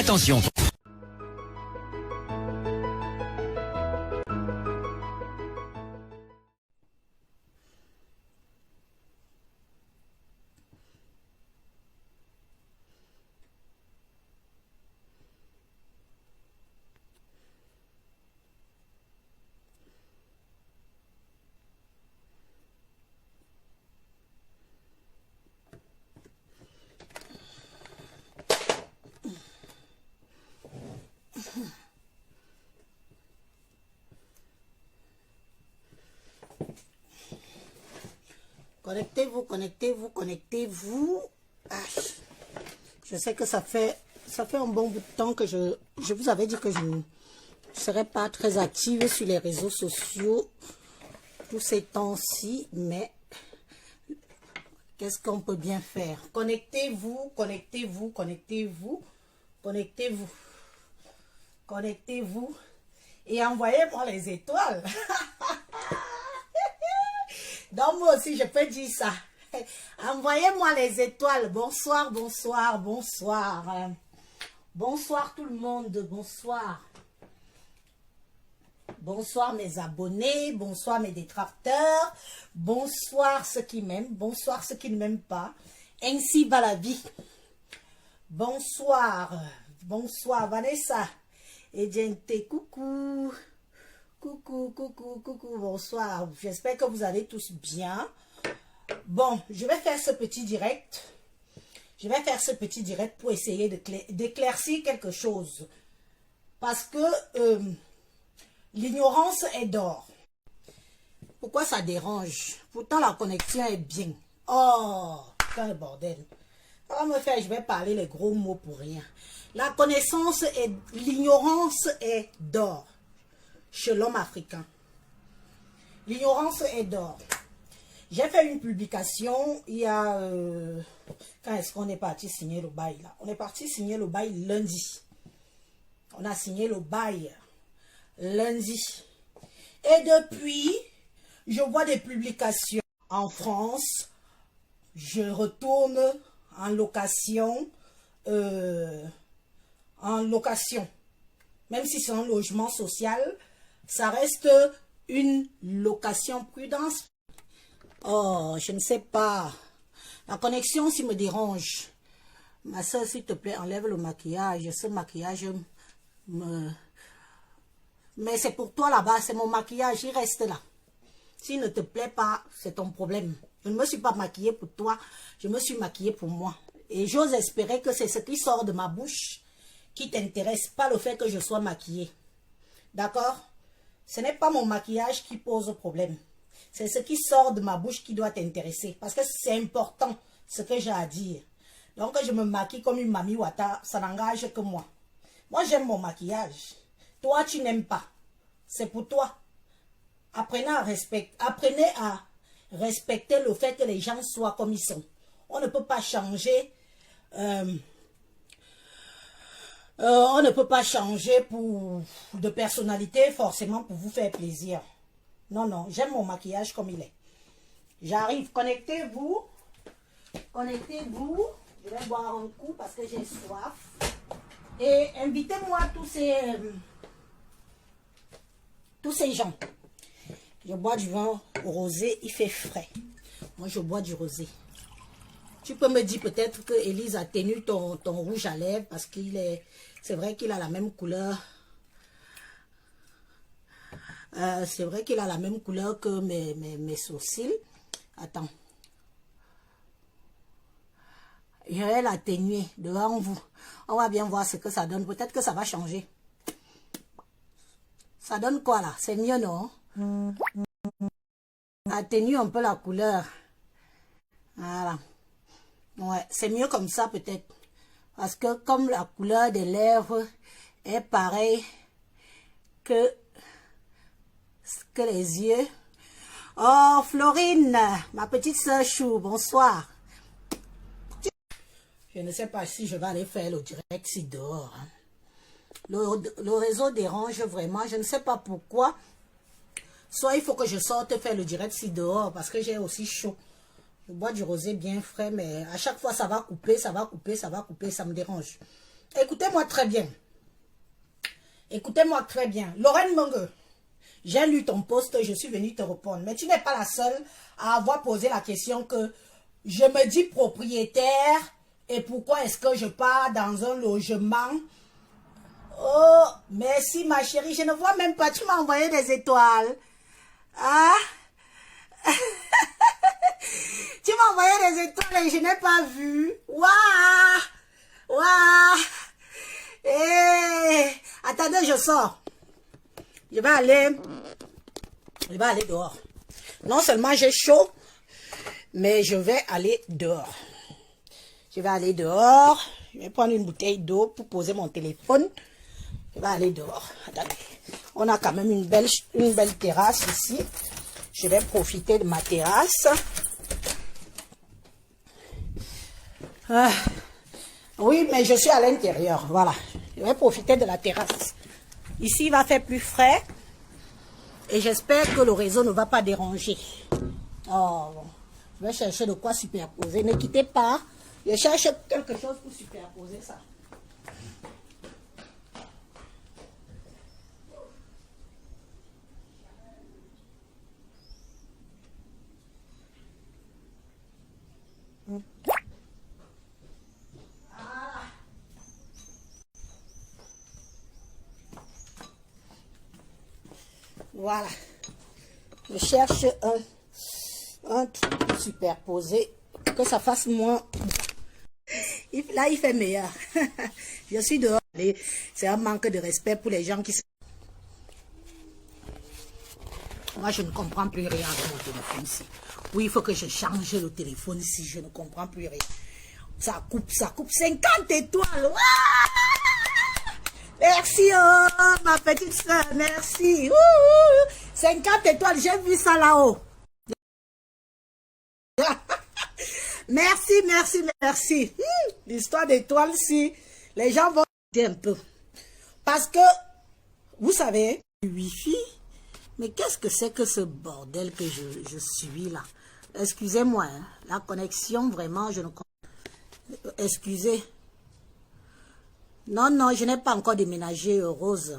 Attention. Connectez-vous, connectez-vous, connectez-vous. Ah, je sais que ça fait un bon bout de temps que je vous avais dit que je ne serais pas très active sur les réseaux sociaux tous ces temps-ci, mais qu'est-ce qu'on peut bien faire? Connectez-vous, connectez-vous, connectez-vous, connectez-vous, connectez-vous et envoyez-moi les étoiles. Donc moi aussi je peux dire ça. Envoyez-moi les étoiles. Bonsoir, bonsoir, bonsoir. Bonsoir tout le monde, bonsoir. Bonsoir mes abonnés, bonsoir mes détracteurs, bonsoir ceux qui m'aiment, bonsoir ceux qui ne m'aiment pas. Ainsi va la vie. Bonsoir, bonsoir Vanessa. Et Gente, coucou. Coucou, coucou, coucou, bonsoir. J'espère que vous allez tous bien. Bon, je vais faire ce petit direct. Je vais faire ce petit direct pour essayer d'éclaircir quelque chose. Parce que l'ignorance est d'or. Pourquoi ça dérange? Pourtant, la connexion est bien. Oh, putain le bordel. Ça va me faire, je vais parler les gros mots pour rien. La connaissance et l'ignorance est d'or. Chez l'homme africain. L'ignorance est d'or. J'ai fait une publication il y a... quand est-ce qu'on est parti signer le bail là? On est parti signer le bail lundi. On a signé le bail lundi. Et depuis, je vois des publications en France. Je retourne en location. Même si c'est un logement social, ça reste une location prudence. Oh, je ne sais pas. La connexion aussi me dérange. Ma soeur, s'il te plaît, enlève le maquillage. Ce maquillage me... Mais c'est pour toi là-bas, c'est mon maquillage, il reste là. S'il ne te plaît pas, c'est ton problème. Je ne me suis pas maquillée pour toi, je me suis maquillée pour moi. Et j'ose espérer que c'est ce qui sort de ma bouche qui t'intéresse, pas le fait que je sois maquillée. D'accord? Ce n'est pas mon maquillage qui pose problème. C'est ce qui sort de ma bouche qui doit t'intéresser. Parce que c'est important ce que j'ai à dire. Donc je me maquille comme une mamie Wata, ça n'engage que moi. Moi j'aime mon maquillage. Toi tu n'aimes pas. C'est pour toi. Apprenez à respecter le fait que les gens soient comme ils sont. On ne peut pas changer... on ne peut pas changer de personnalité forcément pour vous faire plaisir. Non, non, j'aime mon maquillage comme il est. J'arrive, connectez-vous. Connectez-vous. Je vais boire un coup parce que j'ai soif. Et invitez-moi tous ces gens. Je bois du vin rosé, il fait frais. Moi, je bois du rosé. Tu peux me dire peut-être que Élise a tenu ton rouge à lèvres parce qu'il est... C'est vrai qu'il a la même couleur. C'est vrai qu'il a la même couleur que mes sourcils. Attends. Je vais l'atténuer devant vous. On va bien voir ce que ça donne. Peut-être que ça va changer. Ça donne quoi là? C'est mieux, non? Atténue un peu la couleur. Voilà. Ouais, c'est mieux comme ça peut-être. Parce que comme la couleur des lèvres est pareille que les yeux. Oh, Florine, ma petite soeur Chou, bonsoir. Je ne sais pas si je vais aller faire le direct ici dehors. Hein. Le réseau dérange vraiment, je ne sais pas pourquoi. Soit il faut que je sorte faire le direct ici dehors parce que j'ai aussi chaud. Je bois du rosé bien frais, mais à chaque fois ça va couper, ça va couper, ça va couper, ça me dérange. écoutez-moi très bien. Écoutez-moi très bien. Lorraine Monge, j'ai lu ton post, je suis venue te répondre. Mais tu n'es pas la seule à avoir posé la question que je me dis propriétaire et pourquoi est-ce que je pars dans un logement. Oh, merci ma chérie, je ne vois même pas, tu m'as envoyé des étoiles. Ah, tu m'as envoyé des étoiles et je n'ai pas vu. Waouh, waouh. Eh, attendez, je sors. Je vais aller dehors. Non seulement j'ai chaud, mais je vais aller dehors. Je vais aller dehors. Je vais prendre une bouteille d'eau pour poser mon téléphone. Je vais aller dehors. Attendez. On a quand même une belle terrasse ici. Je vais profiter de ma terrasse. Ah. Oui, mais je suis à l'intérieur. Voilà. Je vais profiter de la terrasse. Ici, il va faire plus frais. Et j'espère que le réseau ne va pas déranger. Oh, bon. Je vais chercher de quoi superposer. Ne quittez pas. Je cherche quelque chose pour superposer ça. Voilà. Je cherche un truc superposé, que ça fasse moins. Là, il fait meilleur. Je suis dehors. C'est un manque de respect pour les gens qui sont... Moi, je ne comprends plus rien avec mon téléphone ici. Oui, il faut que je change le téléphone ici. Je ne comprends plus rien. Ça coupe, ça coupe. 50 étoiles. Merci, oh, ma petite soeur, merci. 50 étoiles, j'ai vu ça là-haut. Merci, merci, merci. L'histoire d'étoiles, si les gens vont dire un peu. Parce que, vous savez, le Wi-Fi, mais qu'est-ce que c'est que ce bordel que je suis là? Excusez-moi, hein, la connexion, vraiment, je ne comprends pas. Excusez. Non, non, je n'ai pas encore déménagé, Rose.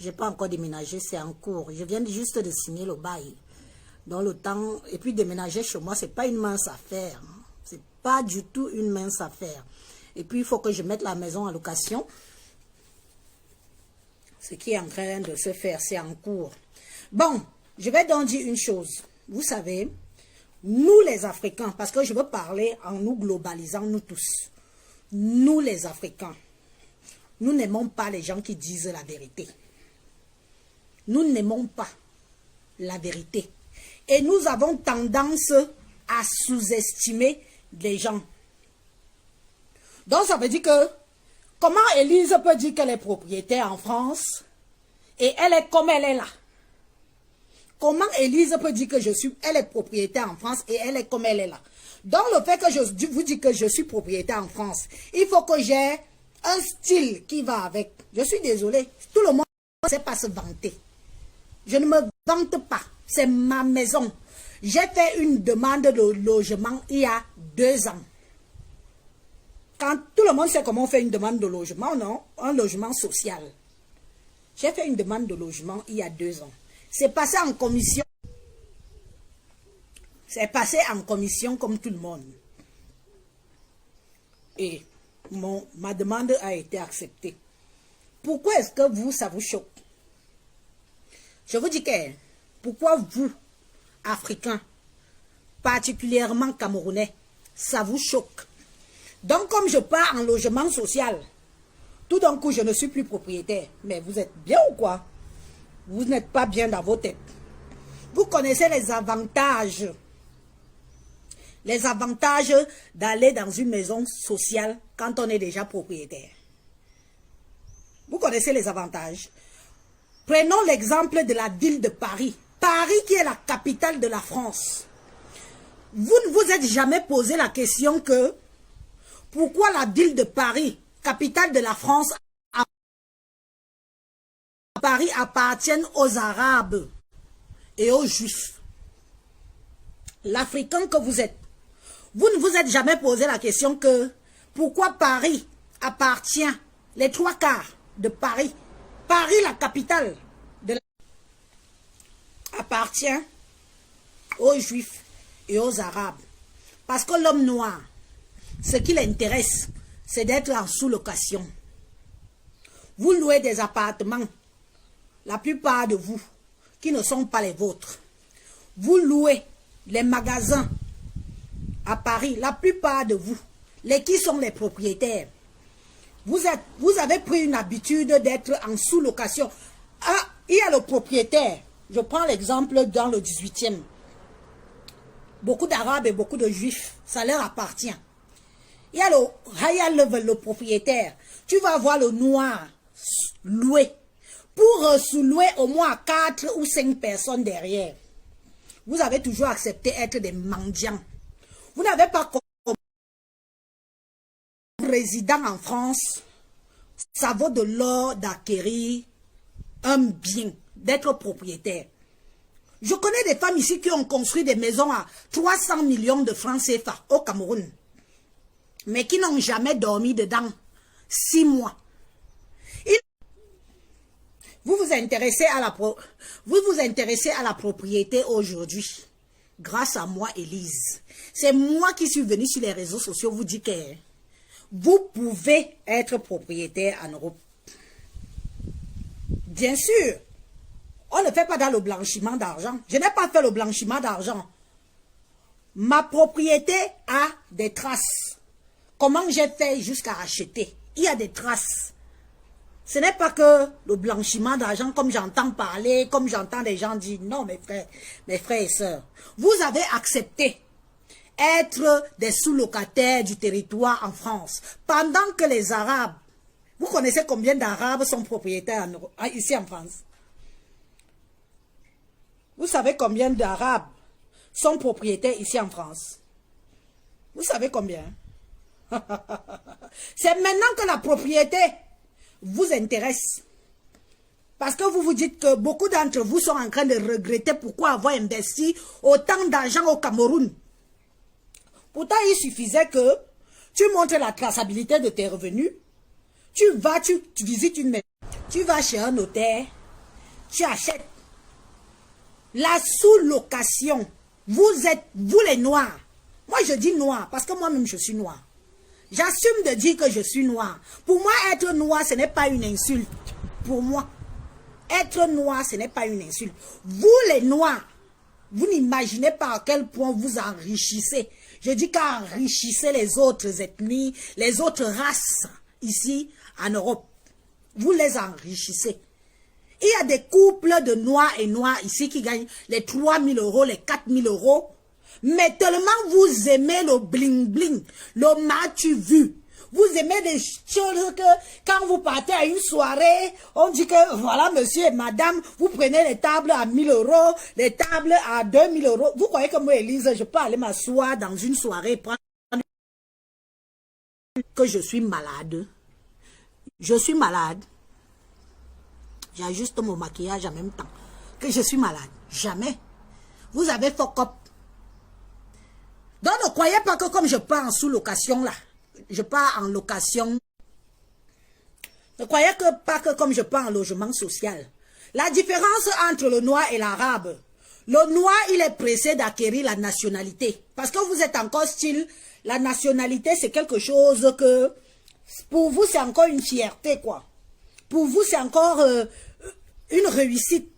Je n'ai pas encore déménagé, c'est en cours. Je viens juste de signer le bail. Dans le temps, et puis déménager chez moi, c'est pas une mince affaire. C'est pas du tout une mince affaire. Et puis, il faut que je mette la maison en location. Ce qui est en train de se faire, c'est en cours. Bon, je vais donc dire une chose. Vous savez, nous les Africains, parce que je veux parler en nous globalisant, nous tous. Nous les Africains. Nous n'aimons pas les gens qui disent la vérité. Nous n'aimons pas la vérité. Et nous avons tendance à sous-estimer les gens. Donc ça veut dire que, comment Élise peut dire qu'elle est propriétaire en France et elle est comme elle est là? Comment Élise peut dire que elle est propriétaire en France et elle est comme elle est là? Donc le fait que je vous dis que je suis propriétaire en France, il faut que j'ai un style qui va avec. Je suis désolée, tout le monde ne sait pas se vanter. Je ne me vante pas, c'est ma maison. J'ai fait une demande de logement il y a 2 ans. Quand tout le monde sait comment on fait une demande de logement, non? Un logement social. J'ai fait une demande de logement il y a 2 ans. C'est passé en commission. C'est passé en commission comme tout le monde. Et ma demande a été acceptée. Pourquoi est-ce que vous, ça vous choque? Je vous dis que, pourquoi vous, Africains, particulièrement Camerounais, ça vous choque? Donc, comme je pars en logement social, tout d'un coup, je ne suis plus propriétaire. Mais vous êtes bien ou quoi? Vous n'êtes pas bien dans vos têtes. Vous connaissez les avantages. Les avantages d'aller dans une maison sociale quand on est déjà propriétaire. Vous connaissez les avantages. Prenons l'exemple de la ville de Paris. Paris qui est la capitale de la France. Vous ne vous êtes jamais posé la question que pourquoi la ville de Paris, capitale de la France, Paris appartiennent aux Arabes et aux Juifs. L'Africain que vous êtes, vous ne vous êtes jamais posé la question que pourquoi Paris appartient les 3/4 de Paris, Paris la capitale de la... appartient aux Juifs et aux Arabes. Parce que l'homme noir, ce qui l'intéresse, c'est d'être en sous-location. Vous louez des appartements, la plupart de vous, qui ne sont pas les vôtres. Vous louez les magasins à Paris, la plupart de vous, les qui sont les propriétaires. Vous avez pris une habitude d'être en sous-location. Ah, il y a le propriétaire. Je prends l'exemple dans le 18e. Beaucoup d'Arabes et beaucoup de Juifs, ça leur appartient. Il y a le higher level, le propriétaire. Tu vas voir le noir loué. Pour sous-louer au moins 4 ou 5 personnes derrière. Vous avez toujours accepté être des mendiants. Vous n'avez pas comme résident en France, ça vaut de l'or d'acquérir un bien, d'être propriétaire. Je connais des femmes ici qui ont construit des maisons à 300 millions de francs CFA au Cameroun, mais qui n'ont jamais dormi dedans 6 mois. Vous vous intéressez à la propriété aujourd'hui, grâce à moi, Élise. C'est moi qui suis venue sur les réseaux sociaux vous dire que vous pouvez être propriétaire en Europe. Bien sûr, on ne fait pas dans le blanchiment d'argent. Je n'ai pas fait le blanchiment d'argent. Ma propriété a des traces. Comment j'ai fait jusqu'à acheter? Il y a des traces. Ce n'est pas que le blanchiment d'argent, comme j'entends parler, comme j'entends des gens dire, non, mes frères et sœurs, vous avez accepté être des sous-locataires du territoire en France, pendant que les Arabes, vous connaissez combien d'Arabes sont propriétaires ici en France? Vous savez combien d'Arabes sont propriétaires ici en France? Vous savez combien? C'est maintenant que la propriété vous intéresse. Parce que vous vous dites que beaucoup d'entre vous sont en train de regretter pourquoi avoir investi autant d'argent au Cameroun. Pourtant, il suffisait que tu montres la traçabilité de tes revenus. Tu visites une maison. Tu vas chez un notaire. Tu achètes. La sous-location. Vous les noirs. Moi, je dis noir parce que moi-même, je suis noir. J'assume de dire que je suis noir. Pour moi, être noir, ce n'est pas une insulte. Pour moi, être noir, ce n'est pas une insulte. Vous, les noirs, vous n'imaginez pas à quel point vous enrichissez. Je dis qu'enrichissez les autres ethnies, les autres races ici en Europe. Vous les enrichissez. Il y a des couples de noirs et noirs ici qui gagnent les 3 000 euros, les 4 000 euros. Mais tellement vous aimez le bling-bling, le matu vu. Vous aimez des choses que quand vous partez à une soirée, on dit que voilà monsieur et madame, vous prenez les tables à 1 000 euros, les tables à 2 000 euros. Vous croyez que moi, Élise, je peux aller m'asseoir dans une soirée prendre que je suis malade? Je suis malade. J'ajuste mon maquillage en même temps. Que je suis malade. Jamais. Vous avez fuck up. Donc ne croyez pas que comme je pars en sous-location là, je pars en location. Ne croyez pas que comme je pars en logement social. La différence entre le noir et l'arabe, le noir il est pressé d'acquérir la nationalité. Parce que vous êtes encore style, la nationalité c'est quelque chose que, pour vous c'est encore une fierté quoi. Pour vous c'est encore une réussite.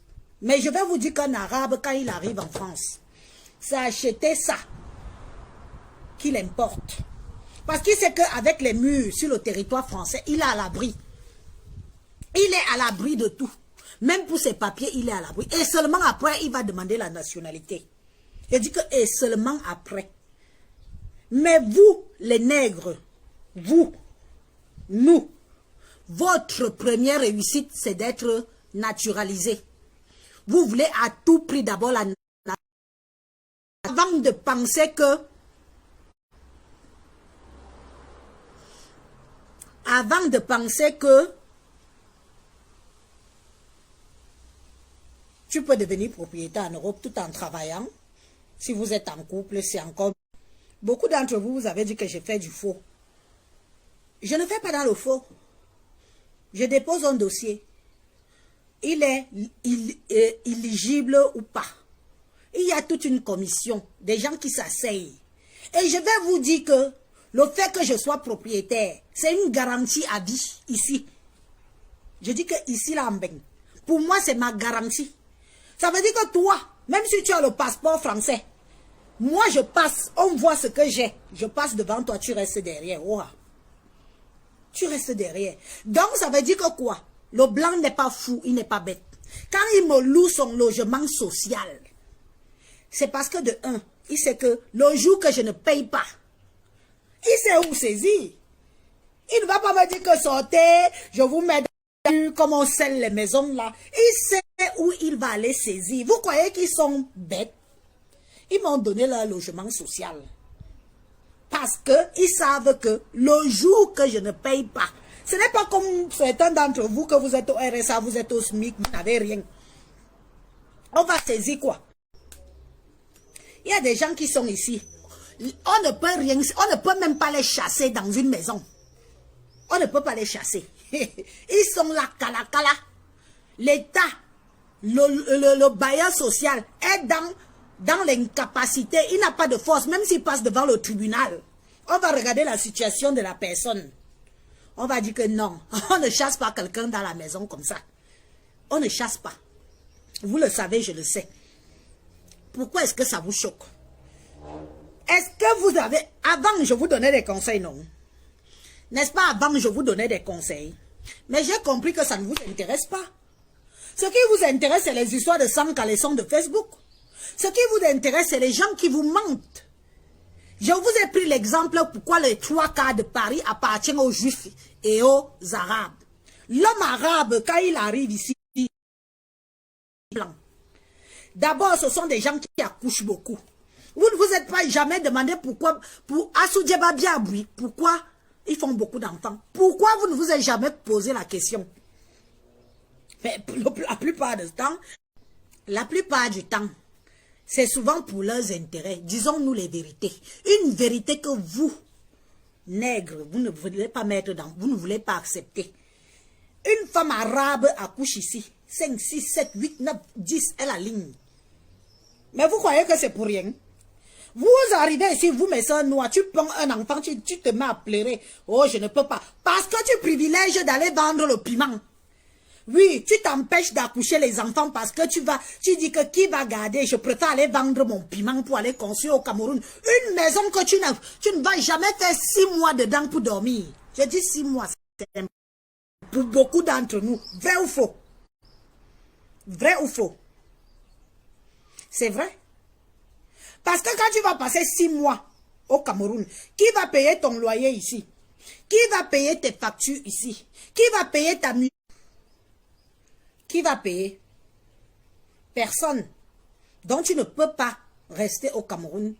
Mais je vais vous dire qu'un arabe quand il arrive en France, c'est acheter ça qu'il importe. Parce qu'il sait qu'avec les murs sur le territoire français, il est à l'abri. Il est à l'abri de tout. Même pour ses papiers, il est à l'abri. Et seulement après, il va demander la nationalité. Je dis que et seulement après. Mais vous, les nègres, vous, nous, votre première réussite, c'est d'être naturalisé. Vous voulez à tout prix d'abord la nationalité. Avant de penser que tu peux devenir propriétaire en Europe tout en travaillant. Si vous êtes en couple, c'est encore... Beaucoup d'entre vous, vous avez dit que j'ai fait du faux. Je ne fais pas dans le faux. je dépose un dossier. Il est éligible ou pas. Il y a toute une commission, des gens qui s'asseyent. Et je vais vous dire que le fait que je sois propriétaire, c'est une garantie à vie ici. Je dis que ici, là, pour moi, c'est ma garantie. Ça veut dire que toi, même si tu as le passeport français, moi, je passe, on voit ce que j'ai. Je passe devant toi, tu restes derrière. Oh. Tu restes derrière. Donc, ça veut dire que quoi? Le blanc n'est pas fou, il n'est pas bête. Quand il me loue son logement social, c'est parce que de un, il sait que le jour que je ne paye pas, il sait où saisir. Il ne va pas me dire que sortez, je vous mets dans comme on scelle les maisons là. Il sait où il va aller saisir. Vous croyez qu'ils sont bêtes? Ils m'ont donné leur logement social. Parce qu'ils savent que le jour que je ne paye pas, ce n'est pas comme certains d'entre vous que vous êtes au RSA, vous êtes au SMIC, vous n'avez rien. On va saisir quoi? Il y a des gens qui sont ici. On ne peut rien, on ne peut même pas les chasser dans une maison. On ne peut pas les chasser. Ils sont là, cala. L'État, le bailleur social est dans l'incapacité. Il n'a pas de force, même s'il passe devant le tribunal. On va regarder la situation de la personne. On va dire que non, on ne chasse pas quelqu'un dans la maison comme ça. On ne chasse pas. Vous le savez, je le sais. Pourquoi est-ce que ça vous choque? Est-ce que vous avez... Avant, je vous donnais des conseils, non? N'est-ce pas, avant, je vous donnais des conseils? Mais j'ai compris que ça ne vous intéresse pas. Ce qui vous intéresse, c'est les histoires de sang caleçons de Facebook. Ce qui vous intéresse, c'est les gens qui vous mentent. Je vous ai pris l'exemple pourquoi les 3 quarts de Paris appartiennent aux Juifs et aux Arabes. L'homme arabe, quand il arrive ici, blanc. D'abord, ce sont des gens qui accouchent beaucoup. Vous ne vous êtes pas jamais demandé pourquoi, pour Assoudjeba Biaboui, pourquoi ils font beaucoup d'enfants. Pourquoi vous ne vous êtes jamais posé la question? Mais la plupart du temps, c'est souvent pour leurs intérêts. Disons-nous les vérités. Une vérité que vous, nègres, vous ne voulez pas mettre dans, vous ne voulez pas accepter. Une femme arabe accouche ici. 5, 6, 7, 8, 9, 10, elle aligne. Mais vous croyez que c'est pour rien? Vous arrivez ici, vous, mes soeurs noires, tu prends un enfant, tu te mets à pleurer. Oh, je ne peux pas. Parce que tu privilèges d'aller vendre le piment. Oui, tu t'empêches d'accoucher les enfants parce que tu dis que qui va garder? Je préfère aller vendre mon piment pour aller construire au Cameroun. Une maison que tu ne vas jamais faire 6 mois dedans pour dormir. Je dis 6 mois, c'est pour beaucoup d'entre nous. Vrai ou faux? Vrai ou faux? C'est vrai. Parce que quand tu vas passer 6 mois au Cameroun, qui va payer ton loyer ici? Qui va payer tes factures ici? Qui va payer ta musique? Qui va payer? Personne. Donc tu ne peux pas rester au Cameroun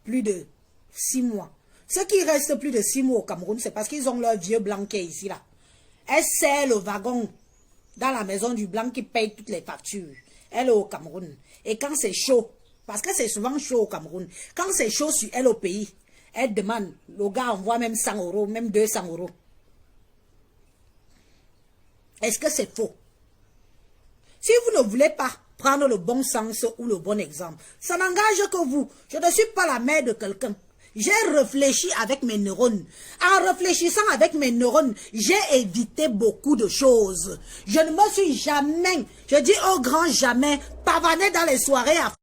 plus de 6 mois. Ceux qui restent plus de 6 mois au Cameroun, c'est parce qu'ils ont leur vieux blanc qui est ici là. Elle sert le wagon dans la maison du blanc qui paye toutes les factures. Elle est au Cameroun. Et quand c'est chaud, parce que c'est souvent chaud au Cameroun, quand c'est chaud sur elle au pays, elle demande, le gars envoie même 100 €, même 200 €. Est-ce que c'est faux? Si vous ne voulez pas prendre le bon sens ou le bon exemple, ça n'engage que vous. Je ne suis pas la mère de quelqu'un. J'ai réfléchi avec mes neurones. En réfléchissant avec mes neurones, j'ai évité beaucoup de choses. Je ne me suis jamais, je dis au grand jamais, pavané dans les soirées à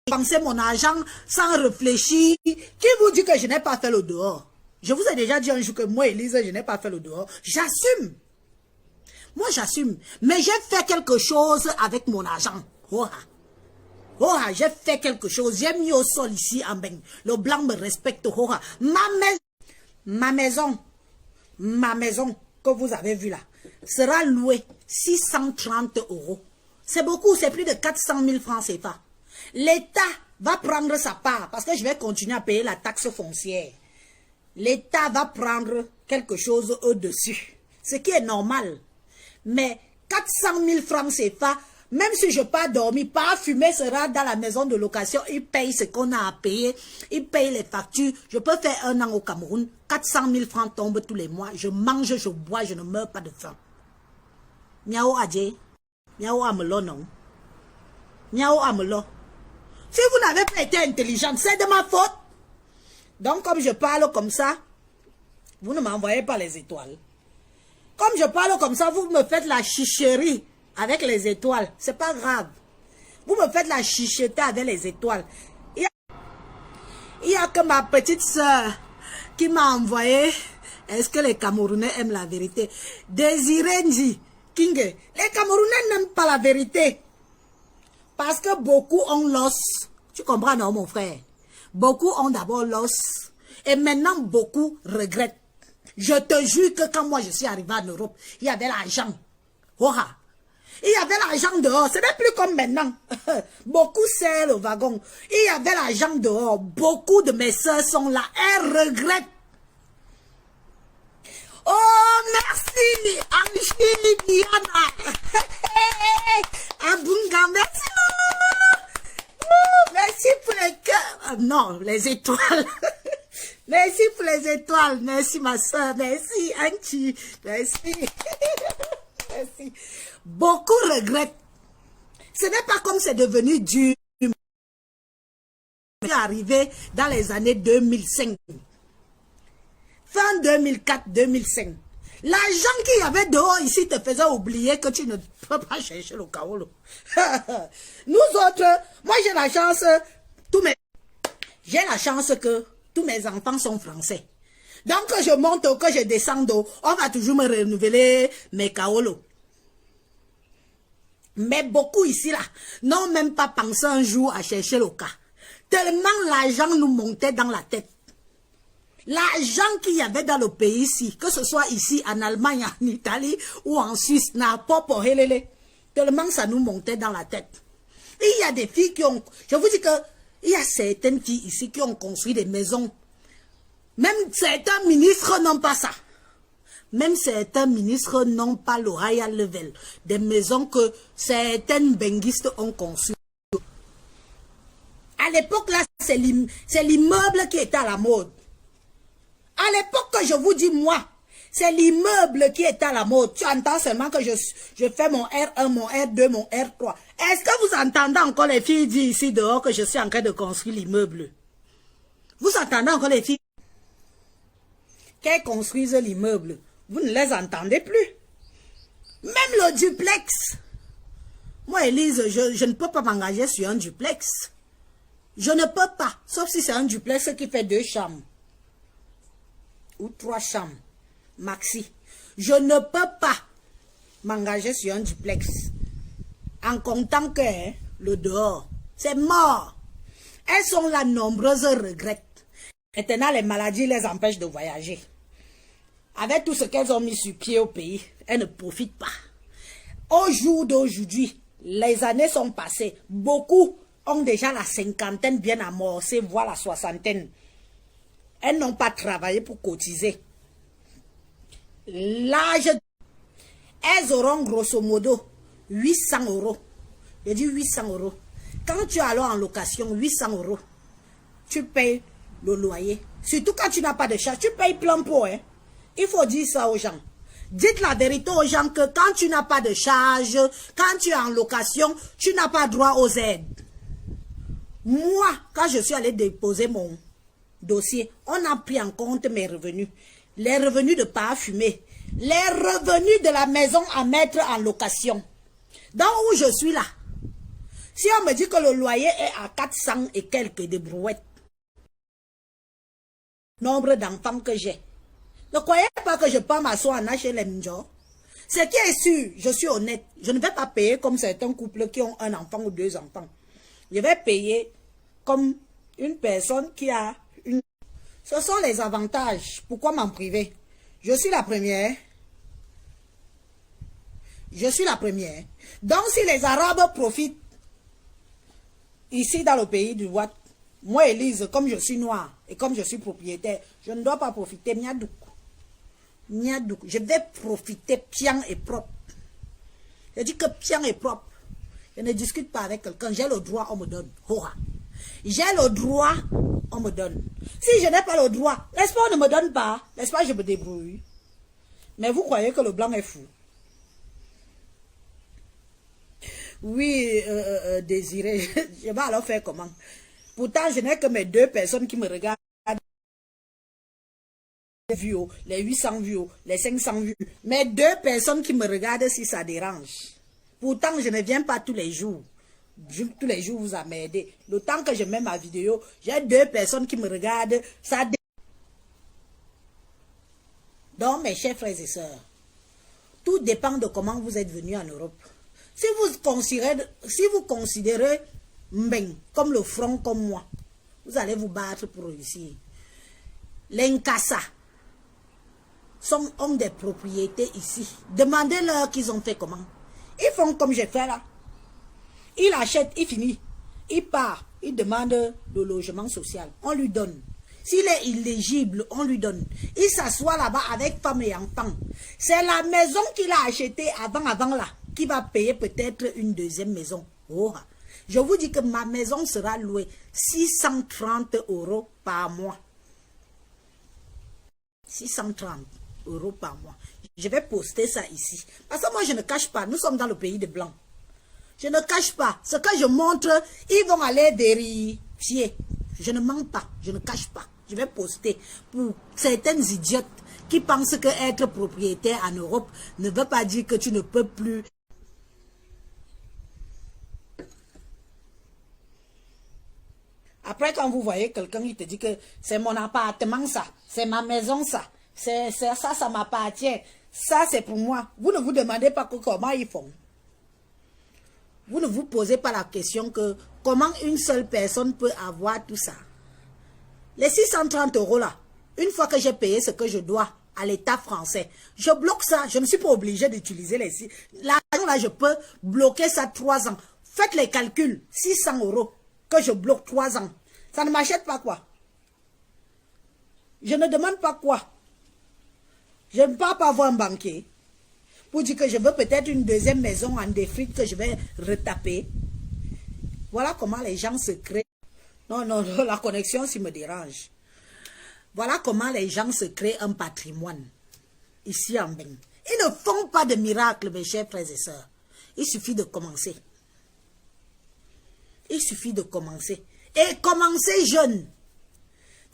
dépenser mon argent sans réfléchir. Qui vous dit que je n'ai pas fait le dehors? Je vous ai déjà dit un jour que moi, Élise, je n'ai pas fait le dehors. J'assume. Moi, j'assume. Mais j'ai fait quelque chose avec mon argent. Oh, oh, j'ai fait quelque chose. J'ai mis au sol ici en bain. Le blanc me respecte. Oh, ma maison que vous avez vue là, sera louée 630 €. C'est beaucoup, c'est plus de 400 000 francs CFA. L'État va prendre sa part parce que je vais continuer à payer la taxe foncière. L'État va prendre quelque chose au-dessus. Ce qui est normal. Mais 400 000 francs CFA, Même si je pars dormir, pas fumer sera dans la maison de location. Ils payent ce qu'on a à payer. Ils payent les factures. Je peux faire 1 an au Cameroun. 400 000 francs tombent tous les mois. Je mange, je bois, je ne meurs pas de faim. Miao adje. Miao amelo non. Miao amelo. Si vous n'avez pas été intelligente, c'est de ma faute. Donc comme je parle comme ça, vous ne m'envoyez pas les étoiles. Comme je parle comme ça, vous me faites la chicherie avec les étoiles. C'est pas grave. Vous me faites la chicheter avec les étoiles. Il y a que ma petite soeur qui m'a envoyé. Est-ce que les Camerounais aiment la vérité? Désiré Ndi King. Les Camerounais n'aiment pas la vérité. Parce que beaucoup ont l'os. Tu comprends, non, mon frère? Beaucoup ont d'abord l'os. Et maintenant, beaucoup regrettent. Je te jure que quand moi je suis arrivé en Europe, il y avait l'argent. Oha. Il y avait l'argent dehors. Ce n'est plus comme maintenant. Beaucoup serrent le wagon. Il y avait l'argent dehors. Beaucoup de mes soeurs sont là. Elles regrettent. Oh, merci, Angie, Diana. Abunga, merci. Merci pour les cœurs. Non, les étoiles. Merci pour les étoiles. Merci, ma soeur. Merci, Angie. Merci. Merci. Beaucoup regrettent. Ce n'est pas comme c'est devenu dur. C'est arrivé dans les années 2005. Fin 2004-2005. L'argent qu'il y avait dehors ici te faisait oublier que tu ne peux pas chercher le kaolo. Nous autres, moi j'ai la chance, que tous mes enfants sont français. Donc que je monte ou que je descends, on va toujours me renouveler mes kaolo. Mais beaucoup ici là, n'ont même pas pensé un jour à chercher le cas. Tellement l'argent nous montait dans la tête. L'argent qu'il y avait dans le pays ici, que ce soit ici, en Allemagne, en Italie ou en Suisse, n'a pas pour helele. Tellement ça nous montait dans la tête. Et il y a des filles qui ont... Je vous dis que il y a certaines filles ici qui ont construit des maisons. Même certains ministres n'ont pas ça. Même certains ministres n'ont pas le royal level. Des maisons que certaines benguistes ont conçues. À l'époque là, c'est l'immeuble qui était à la mode. À l'époque que je vous dis, moi, c'est l'immeuble qui est à la mode. Tu entends seulement que je fais mon R1, mon R2, mon R3. Est-ce que vous entendez encore les filles dire ici dehors que je suis en train de construire l'immeuble? Vous entendez encore les filles qu'elles construisent l'immeuble? Vous ne les entendez plus. Même le duplex. Moi, Élise, je ne peux pas m'engager sur un duplex. Je ne peux pas. Sauf si c'est un duplex qui fait 2 chambres. Ou 3 chambres, maxi. Je ne peux pas m'engager sur un duplex en comptant que le dehors, c'est mort. Elles sont là nombreuses regrettent. Maintenant, les maladies les empêchent de voyager. Avec tout ce qu'elles ont mis sur pied au pays, elles ne profitent pas. Au jour d'aujourd'hui, les années sont passées. Beaucoup ont déjà la 50aine bien amorcée, voire la 60aine. Elles n'ont pas travaillé pour cotiser. L'âge, elles auront grosso modo 800 €. Je dis 800 €. Quand tu es alors en location, 800 €, tu payes le loyer. Surtout quand tu n'as pas de charge, tu payes plein pot. Hein? Il faut dire ça aux gens. Dites la vérité aux gens que quand tu n'as pas de charge, quand tu es en location, tu n'as pas droit aux aides. Moi, quand je suis allée déposer mon dossier, on a pris en compte mes revenus. Les revenus de pas fumer. Les revenus de la maison à mettre en location. Dans où je suis là. Si on me dit que le loyer est à 400 et quelques de brouettes. Nombre d'enfants que j'ai. Ne croyez pas que je peux m'asseoir en HLM. Ce qui est sûr, je suis honnête. Je ne vais pas payer comme certains couples qui ont un enfant ou 2 enfants. Je vais payer comme une personne qui a une... Ce sont les avantages. Pourquoi m'en priver? Je suis la première. Je suis la première. Donc si les Arabes profitent ici dans le pays du Ouad, moi Élise, comme je suis noire et comme je suis propriétaire, je ne dois pas profiter. Miadouk. Je vais profiter pian et propre. Je dis que pian et propre. Je ne discute pas avec quelqu'un. J'ai le droit, on me donne. J'ai le droit, on me donne. Si je n'ai pas le droit, n'est-ce pas, on ne me donne pas. N'est-ce pas, je me débrouille. Mais vous croyez que le blanc est fou? Oui, Désiré, je vais alors faire comment? Pourtant, je n'ai que mes 2 personnes qui me regardent. Vues, les 800 vues, les 500 vues. Mes 2 personnes qui me regardent si ça dérange. Pourtant, je ne viens pas tous les jours. Tous les jours, vous m'aider. Le temps que je mets ma vidéo, j'ai 2 personnes qui me regardent. Ça Donc, mes chers frères et sœurs, tout dépend de comment vous êtes venus en Europe. Si vous considérez Mbeng comme le front comme moi, vous allez vous battre pour réussir. Les Nkassa ont des propriétés ici. Demandez-leur qu'ils ont fait comment. Ils font comme j'ai fait là. Il achète, il finit. Il part, il demande le logement social. On lui donne. S'il est illégible, on lui donne. Il s'assoit là-bas avec femme et enfant. C'est la maison qu'il a achetée avant là, qui va payer peut-être une 2e maison. Oh, je vous dis que ma maison sera louée 630 € par mois. 630 € par mois. Je vais poster ça ici. Parce que moi, je ne cache pas. Nous sommes dans le pays des Blancs. Je ne cache pas. Ce que je montre, ils vont aller vérifier. Je ne mens pas. Je ne cache pas. Je vais poster pour certaines idiotes qui pensent que être propriétaire en Europe ne veut pas dire que tu ne peux plus. Après, quand vous voyez quelqu'un, il te dit que c'est mon appartement, ça. C'est ma maison, ça. Ça m'appartient. Ça, c'est pour moi. Vous ne vous demandez pas comment ils font. Vous ne vous posez pas la question que comment une seule personne peut avoir tout ça. Les 630 € là, une fois que j'ai payé ce que je dois à l'État français, je bloque ça. Je ne suis pas obligé d'utiliser les 6. L'argent là, je peux bloquer ça 3 ans. Faites les calculs. 600 € que je bloque 3 ans. Ça ne m'achète pas quoi? Je ne demande pas quoi. Je ne pars pas voir un banquier pour dire que je veux peut-être une 2e maison en défrique que je vais retaper. Voilà comment les gens se créent. Non, la connexion, ça me dérange. Voilà comment les gens se créent un patrimoine. Ici en Mbeng. Ils ne font pas de miracles, mes chers frères et sœurs. Il suffit de commencer. Il suffit de commencer. Et commencez jeune.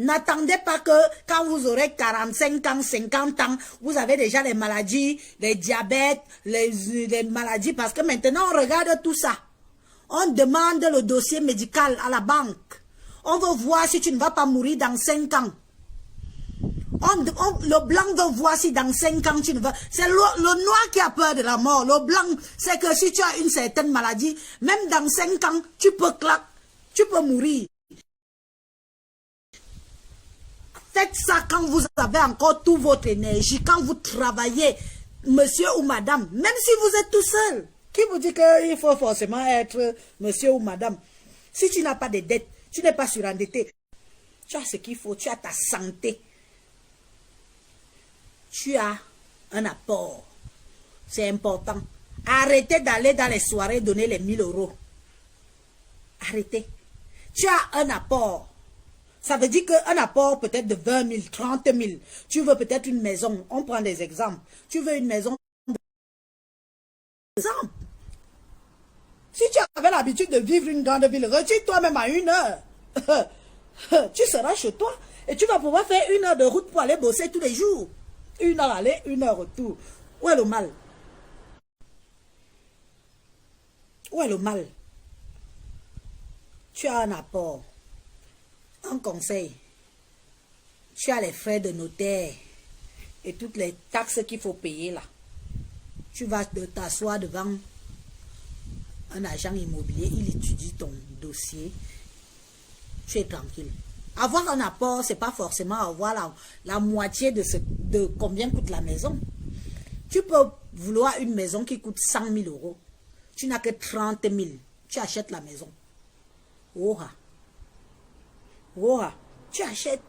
N'attendez pas que quand vous aurez 45 ans, 50 ans, vous avez déjà les maladies, les diabètes, les maladies. Parce que maintenant, on regarde tout ça. On demande le dossier médical à la banque. On veut voir si tu ne vas pas mourir dans 5 ans. Le blanc veut voir si dans 5 ans tu ne vas... C'est le noir qui a peur de la mort. Le blanc, c'est que si tu as une certaine maladie, même dans 5 ans, tu peux mourir. Faites ça quand vous avez encore toute votre énergie, quand vous travaillez, monsieur ou madame, même si vous êtes tout seul. Qui vous dit qu'il faut forcément être monsieur ou madame? Si tu n'as pas de dettes, tu n'es pas surendetté, tu as ce qu'il faut, tu as ta santé. Tu as un apport. C'est important. Arrêtez d'aller dans les soirées donner les 1000 €. Arrêtez. Tu as un apport. Ça veut dire qu'un apport peut-être de 20 000, 30 000. Tu veux peut-être une maison. On prend des exemples. Tu veux une maison. Exemple. Si tu avais l'habitude de vivre une grande ville, retire toi-même à 1 heure. Tu seras chez toi et tu vas pouvoir faire 1 heure de route pour aller bosser tous les jours. 1 heure aller, 1 heure retour. Où est le mal? Où est le mal? Tu as un apport. Un conseil. Tu as les frais de notaire et toutes les taxes qu'il faut payer là. Tu vas t'asseoir devant un agent immobilier, il étudie ton dossier. Tu es tranquille. Avoir un apport, ce n'est pas forcément avoir la moitié de combien coûte la maison. Tu peux vouloir une maison qui coûte 100 000 €. Tu n'as que 30 000. Tu achètes la maison. Oha. Oha. Tu achètes.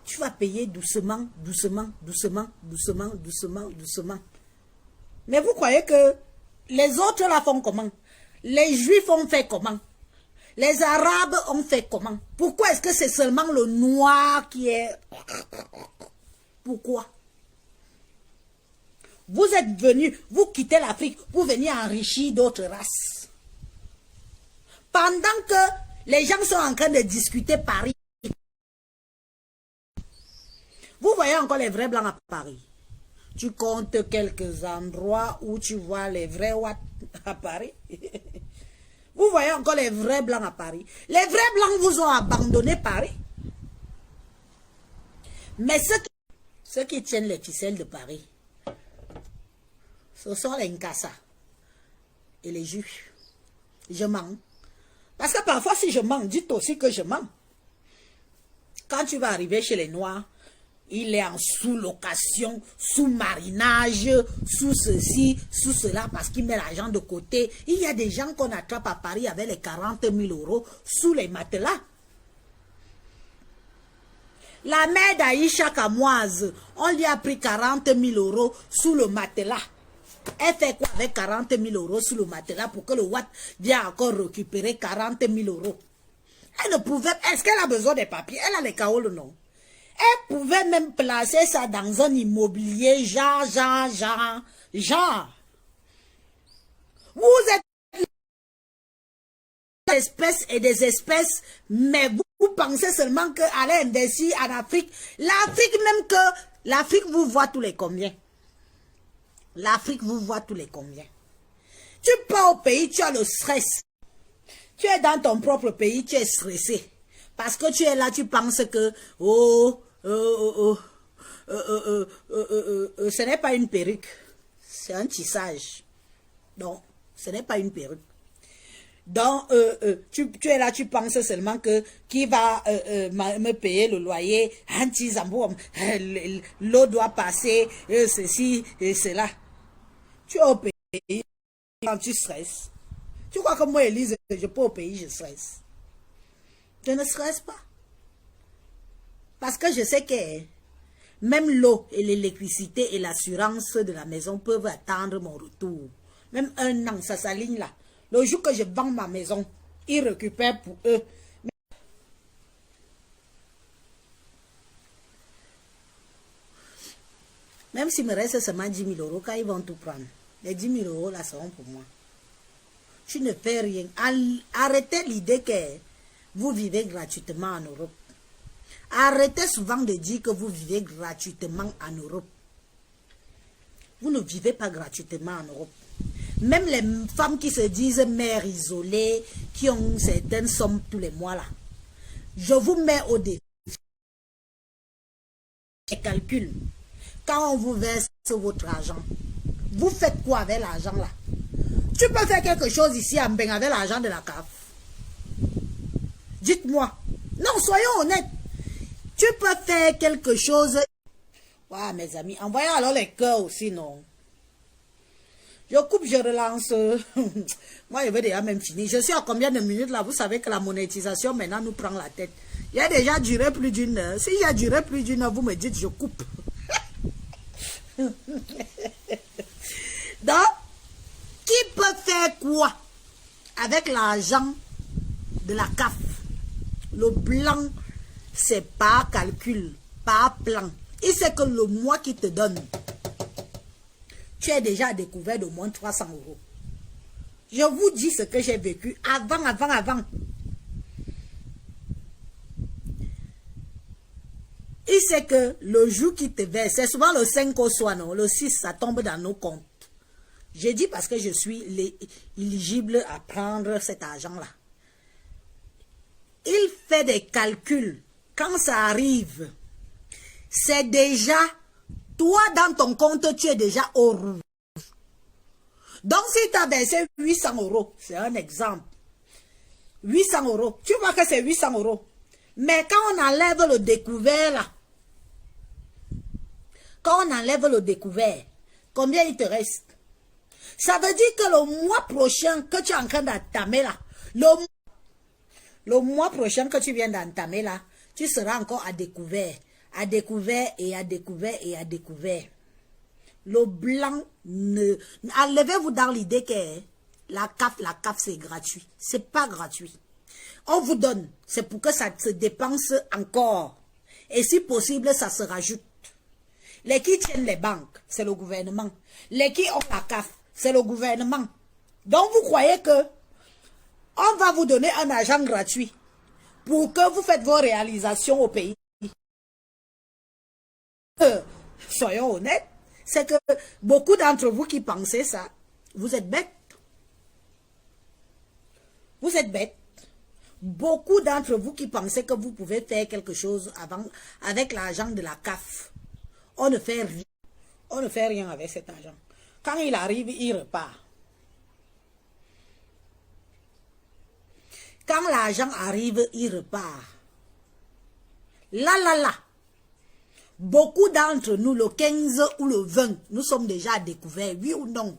Tu vas payer doucement, doucement, doucement, doucement, doucement, doucement. Mais vous croyez que les autres la font comment? Les Juifs ont fait comment? Les Arabes ont fait comment? Pourquoi est-ce que c'est seulement le noir qui est... Pourquoi? Vous êtes venus, vous quittez l'Afrique pour venir enrichir d'autres races. Pendant que les gens sont en train de discuter Paris, vous voyez encore les vrais blancs à Paris. Tu comptes quelques endroits où tu vois les vrais Ouatt à Paris. Vous voyez encore les vrais blancs à Paris. Les vrais blancs vous ont abandonné Paris. Mais ceux qui tiennent les ficelles de Paris, ce sont les Nkassa et les Juifs. Je mens. Parce que parfois, si je mens, dites aussi que je mens. Quand tu vas arriver chez les Noirs, il est en sous-location, sous-marinage, sous ceci, sous cela, parce qu'il met l'argent de côté. Il y a des gens qu'on attrape à Paris avec les 40 000 € sous les matelas. La mère d'Aïcha Kamoise, on lui a pris 40 000 € sous le matelas. Elle fait quoi avec 40 000 € sous le matelas pour que le Ouatt vienne encore récupérer 40 000 €? Elle ne pouvait... Est-ce qu'elle a besoin des papiers? Elle a les caoles, non? Elle pouvait même placer ça dans un immobilier, genre. Vous êtes des espèces et des espèces, mais vous pensez seulement qu'aller investir en Afrique, l'Afrique même que, l'Afrique vous voit tous les combien? L'Afrique vous voit tous les combien? Tu pars au pays, tu as le stress. Tu es dans ton propre pays, tu es stressé. Parce que tu es là, tu penses que, ce n'est pas une perruque. C'est un tissage. Non, ce n'est pas une perruque. Donc, tu es là, tu penses seulement que qui va me payer le loyer, l'eau doit passer, ceci et cela. Tu es au pays, quand tu stresses. Tu crois que moi, Élise, je peux au pays, je stresse. Je ne stresse pas. Parce que je sais que même l'eau et l'électricité et l'assurance de la maison peuvent attendre mon retour. Même un an, ça s'aligne là. Le jour que je vends ma maison, ils récupèrent pour eux. Même s'il me reste seulement 10 000 €, quand ils vont tout prendre, les 10 000 € là seront pour moi. Tu ne fais rien. Arrêtez l'idée que vous vivez gratuitement en Europe. Arrêtez souvent de dire que vous vivez gratuitement en Europe. Vous ne vivez pas gratuitement en Europe. Même les femmes qui se disent mères isolées, qui ont certaines sommes tous les mois là. Je vous mets au défi. Les calculs. Quand on vous verse votre argent, vous faites quoi avec l'argent là? Tu peux faire quelque chose ici à Mbeng avec l'argent de la CAF. Dites-moi. Non, soyons honnêtes. Tu peux faire quelque chose. Ouais, mes amis, envoyez alors les cœurs aussi, non? Je coupe, je relance. Moi, je vais déjà même finir. Je suis à combien de minutes là? Vous savez que la monétisation maintenant nous prend la tête. Il a déjà duré plus d'une heure. Si j'ai duré plus d'une heure, vous me dites, je coupe. Donc, qui peut faire quoi avec l'argent de la CAF? Le blanc, c'est par calcul, par plan. Et c'est que le mois qui te donne, tu es déjà découvert de moins 300 €. Je vous dis ce que j'ai vécu avant. Et c'est que le jour qui te verse, c'est souvent le 5 au soir, non? Le 6, ça tombe dans nos comptes. J'ai dit parce que je suis éligible à prendre cet argent-là. Il fait des calculs. Quand ça arrive, c'est déjà, toi dans ton compte, tu es déjà au rouge. Donc si tu as versé 800 €, c'est un exemple. 800 €, tu vois que c'est 800 €. Mais quand on enlève le découvert là, combien il te reste? Ça veut dire que le mois prochain que tu es en train d'entamer là, le mois prochain que tu viens d'entamer là, tu seras encore à découvert. À découvert. Le blanc, enlevez-vous dans l'idée que La CAF, c'est gratuit. C'est pas gratuit. On vous donne. C'est pour que ça se dépense encore. Et si possible, ça se rajoute. Les qui tiennent les banques, c'est le gouvernement. Les qui ont la CAF, c'est le gouvernement. Donc vous croyez que on va vous donner un argent gratuit pour que vous faites vos réalisations au pays. Soyons honnêtes, c'est que beaucoup d'entre vous qui pensez ça, vous êtes bêtes. Vous êtes bêtes. Beaucoup d'entre vous qui pensez que vous pouvez faire quelque chose avec l'argent de la CAF. On ne fait rien. On ne fait rien avec cet argent. Quand il arrive, il repart. Quand l'argent arrive, il repart. Là. Beaucoup d'entre nous, le 15 ou le 20, nous sommes déjà découverts, oui ou non?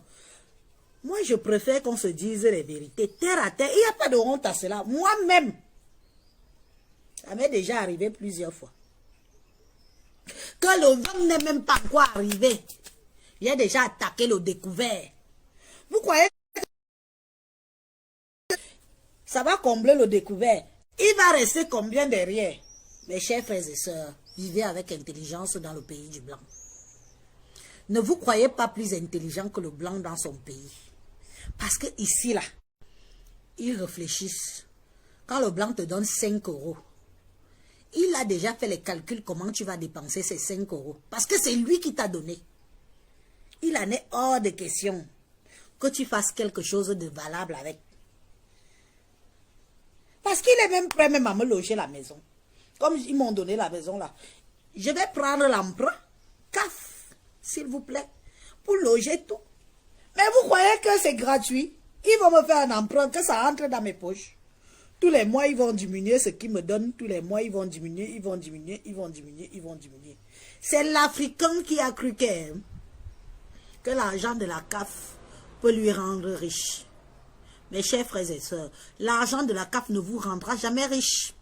Moi, je préfère qu'on se dise les vérités, terre à terre. Il n'y a pas de honte à cela. Moi-même, ça m'est déjà arrivé plusieurs fois. Que le 20 n'est même pas encore arrivé. J'ai déjà attaqué le découvert. Vous croyez que ça va combler le découvert? Il va rester combien derrière? Mes chers frères et sœurs, vivez avec intelligence dans le pays du blanc. Ne vous croyez pas plus intelligent que le blanc dans son pays. Parce que ici, là, ils réfléchissent. Quand le blanc te donne 5 €, il a déjà fait les calculs comment tu vas dépenser ces 5 €. Parce que c'est lui qui t'a donné. Il en est hors de question que tu fasses quelque chose de valable avec. Parce qu'il est même prêt même à me loger la maison. Comme ils m'ont donné la maison là. Je vais prendre l'emprunt, CAF, s'il vous plaît, pour loger tout. Mais vous croyez que c'est gratuit? Ils vont me faire un emprunt, que ça entre dans mes poches. Tous les mois, ils vont diminuer ce qu'ils me donnent. Tous les mois, ils vont diminuer, ils vont diminuer, ils vont diminuer, ils vont diminuer. C'est l'Africain qui a cru que l'argent de la CAF peut lui rendre riche. Mes chers frères et sœurs, l'argent de la CAF ne vous rendra jamais riche.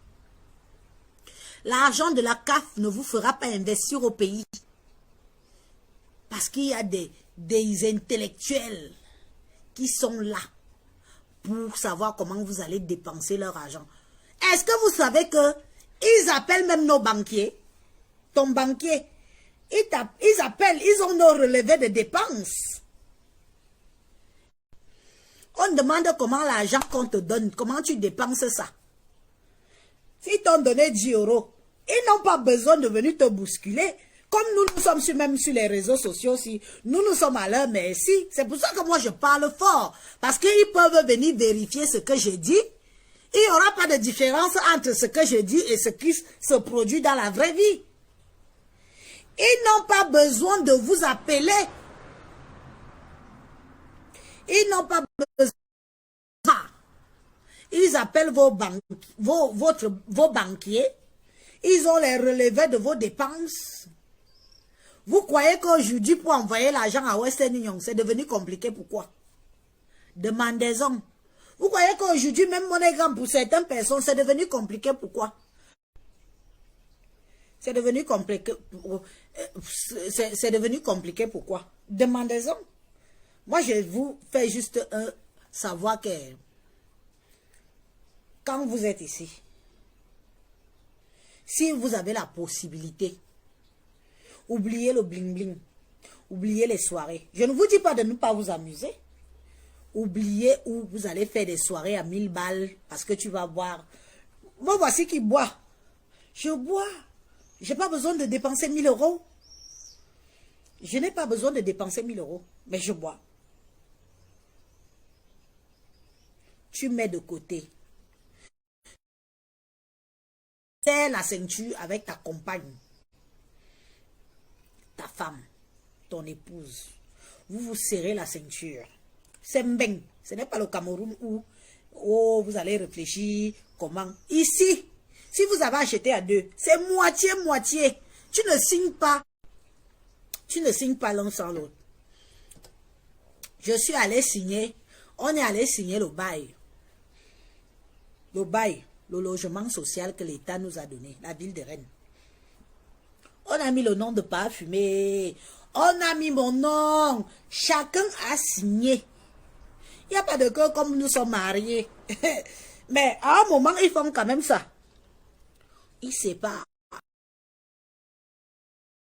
L'argent de la CAF ne vous fera pas investir au pays. Parce qu'il y a des intellectuels qui sont là pour savoir comment vous allez dépenser leur argent. Est-ce que vous savez que ils appellent même nos banquiers, ton banquier, ils appellent, ils ont nos relevés de dépenses. On demande comment l'argent qu'on te donne, comment tu dépenses ça. S'ils t'ont donné 10 €, ils n'ont pas besoin de venir te bousculer. Comme nous sommes même sur les réseaux sociaux, si nous sommes à leur merci. C'est pour ça que moi je parle fort. Parce qu'ils peuvent venir vérifier ce que je dis. Il n'y aura pas de différence entre ce que je dis et ce qui se produit dans la vraie vie. Ils n'ont pas besoin de vous appeler. Ils n'ont pas besoin. Ils appellent vos banquiers. Ils ont les relevés de vos dépenses. Vous croyez qu'aujourd'hui, pour envoyer l'argent à Western Union, c'est devenu compliqué? Pourquoi? Demandez-en. Vous croyez qu'aujourd'hui, même MoneyGram, pour certaines personnes, c'est devenu compliqué? Pourquoi? C'est devenu compliqué. C'est devenu compliqué. Pourquoi? Demandez-en. Moi, je vous fais juste savoir que quand vous êtes ici, si vous avez la possibilité, oubliez le bling-bling. Oubliez les soirées. Je ne vous dis pas de ne pas vous amuser. Oubliez où vous allez faire des soirées à 1000 balles parce que tu vas boire. Moi, voici qui boit. Je bois. Je n'ai pas besoin de dépenser 1000 €. Je n'ai pas besoin de dépenser 1000 €, mais je bois. Tu mets de côté. Serre la ceinture avec ta compagne, ta femme, ton épouse. Vous vous serrez la ceinture. C'est mbeng. Ce n'est pas le Cameroun où vous allez réfléchir comment. Ici, si vous avez acheté à 2, c'est moitié-moitié. Tu ne signes pas. Tu ne signes pas l'un sans l'autre. Je suis allé signer. On est allé signer le bail. Le bail. Le logement social que l'État nous a donné, la ville de Rennes. On a mis le nom de Parfumé. On a mis mon nom. Chacun a signé. Il n'y a pas de cœur comme nous sommes mariés. Mais à un moment, ils font quand même ça. Ils se séparent.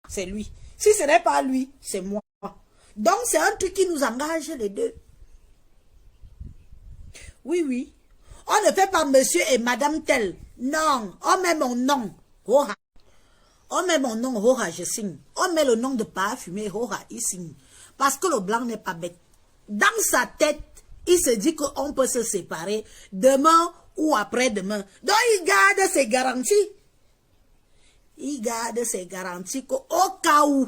C'est lui. Si ce n'est pas lui, c'est moi. Donc, c'est un truc qui nous engage les deux. Oui, oui. On ne fait pas monsieur et madame tel. Non, on met mon nom. Hoha. On met mon nom, Hoha, je signe. On met le nom de parfumé, Hoha, il signe. Parce que le blanc n'est pas bête. Dans sa tête, il se dit qu'on peut se séparer demain ou après-demain. Donc, il garde ses garanties. Il garde ses garanties qu'au cas où,